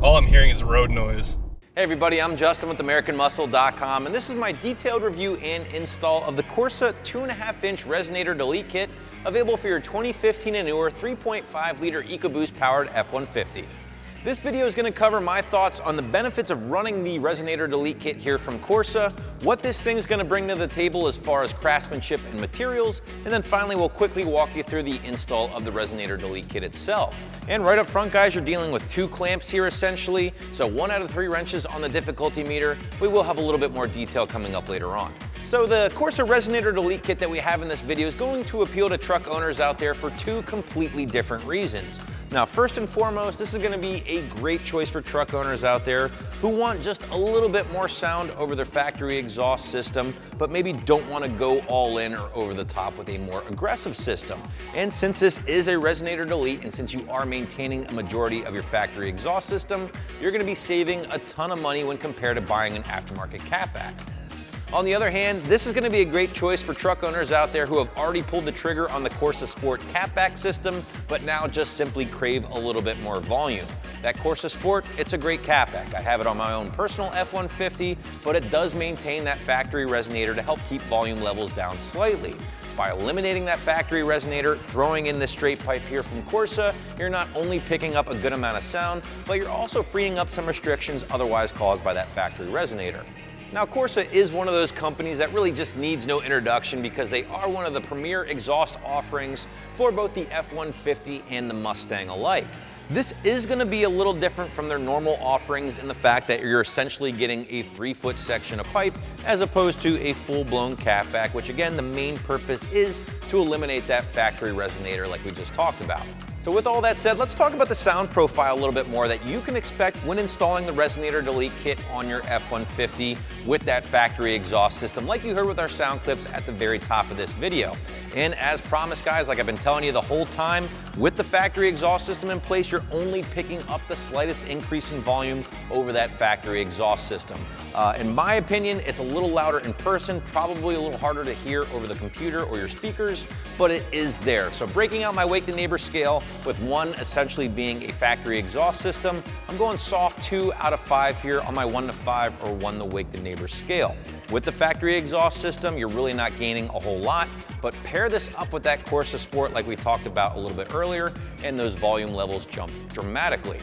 All I'm hearing is road noise. Hey everybody, I'm Justin with AmericanMuscle.com, and this is my detailed review and install of the Corsa 2.5-inch Resonator Delete Kit, available for your 2015 and newer 3.5 liter EcoBoost powered F150. This video is going to cover my thoughts on the benefits of running the Resonator Delete Kit here from Corsa, what this thing is going to bring to the table as far as craftsmanship and materials, and then finally we'll quickly walk you through the install of the Resonator Delete Kit itself. And right up front, guys, you're dealing with 2 clamps here essentially, so 1 out of 3 wrenches on the difficulty meter. We will have a little bit more detail coming up later on. So the Corsa Resonator Delete Kit that we have in this video is going to appeal to truck owners out there for 2 completely different reasons. Now, first and foremost, this is going to be a great choice for truck owners out there who want just a little bit more sound over their factory exhaust system, but maybe don't want to go all in or over the top with a more aggressive system. And since this is a Resonator Delete, and since you are maintaining a majority of your factory exhaust system, you're going to be saving a ton of money when compared to buying an aftermarket catback. On the other hand, this is going to be a great choice for truck owners out there who have already pulled the trigger on the Corsa Sport catback system, but now just simply crave a little bit more volume. That Corsa Sport, it's a great catback. I have it on my own personal F150, but it does maintain that factory resonator to help keep volume levels down slightly. By eliminating that factory resonator, throwing in this straight pipe here from Corsa, you're not only picking up a good amount of sound, but you're also freeing up some restrictions otherwise caused by that factory resonator. Now, Corsa is one of those companies that really just needs no introduction because they are one of the premier exhaust offerings for both the F150 and the Mustang alike. This is going to be a little different from their normal offerings in the fact that you're essentially getting a 3-foot section of pipe as opposed to a full-blown catback, which again, the main purpose is to eliminate that factory resonator like we just talked about. So with all that said, let's talk about the sound profile a little bit more that you can expect when installing the Resonator Delete Kit on your F150 with that factory exhaust system, like you heard with our sound clips at the very top of this video. And as promised, guys, like I've been telling you the whole time, with the factory exhaust system in place, you're only picking up the slightest increase in volume over that factory exhaust system. In my opinion, it's a little louder in person, probably a little harder to hear over the computer or your speakers, but it is there. So breaking out my Wake the Neighbor scale, with 1 essentially being a factory exhaust system, I'm going soft 2 out of 5 here on my 1 to 5 or 1 to Wake the Neighbor scale. With the factory exhaust system, you're really not gaining a whole lot, but pair this up with that Corsa Sport like we talked about a little bit earlier, and those volume levels jump dramatically.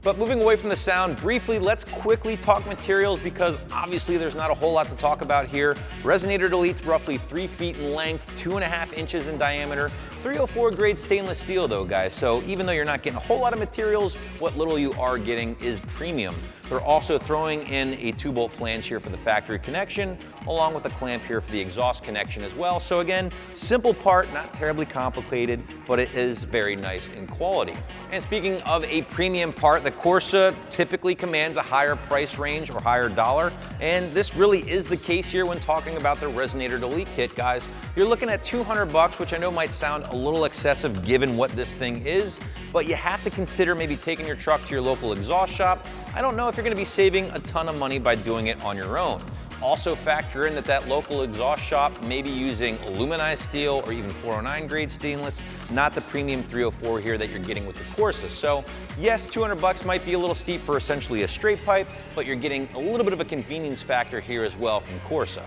But moving away from the sound, briefly, let's quickly talk materials because obviously there's not a whole lot to talk about here. Resonator Delete's roughly 3 feet in length, 2.5 inches in diameter, 304 grade stainless steel though, guys. So even though you're not getting a whole lot of materials, what little you are getting is premium. They're also throwing in a 2-bolt flange here for the factory connection, along with a clamp here for the exhaust connection as well. So again, simple part, not terribly complicated, but it is very nice in quality. And speaking of a premium part, the Corsa typically commands a higher price range or higher dollar, and this really is the case here when talking about the Resonator Delete Kit, guys. You're looking at $200, which I know might sound a little excessive given what this thing is, but you have to consider maybe taking your truck to your local exhaust shop. I don't know if you're going to be saving a ton of money by doing it on your own. Also factor in that local exhaust shop may be using aluminized steel or even 409 grade stainless, not the premium 304 here that you're getting with the Corsa. So yes, $200 might be a little steep for essentially a straight pipe, but you're getting a little bit of a convenience factor here as well from Corsa.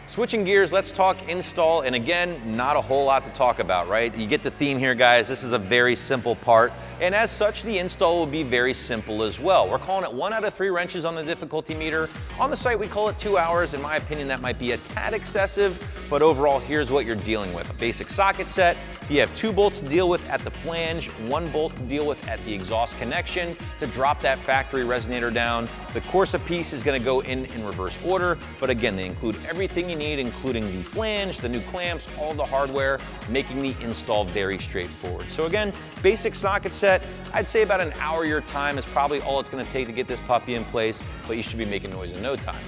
Switching gears, let's talk install, and again, not a whole lot to talk about, right? You get the theme here, guys. This is a very simple part, and as such, the install will be very simple as well. We're calling it 1 out of 3 wrenches on the difficulty meter. On the site, we call it 2 hours. In my opinion, that might be a tad excessive, but overall, here's what you're dealing with. A basic socket set. You have 2 bolts to deal with at the flange, 1 bolt to deal with at the exhaust connection to drop that factory resonator down. The Corsa piece is gonna go in reverse order, but again, they include everything you need, including the flange, the new clamps, all the hardware, making the install very straightforward. So again, basic socket set, I'd say about an hour your time is probably all it's gonna take to get this puppy in place, but you should be making noise in no time.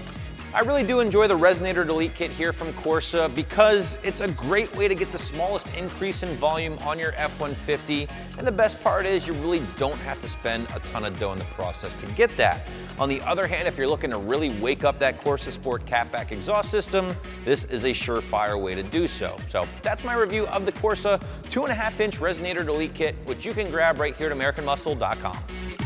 I really do enjoy the Resonator Delete Kit here from Corsa because it's a great way to get the smallest increase in volume on your F150, and the best part is you really don't have to spend a ton of dough in the process to get that. On the other hand, if you're looking to really wake up that Corsa Sport catback exhaust system, this is a surefire way to do so. So that's my review of the Corsa 2.5-inch Resonator Delete Kit, which you can grab right here at AmericanMuscle.com.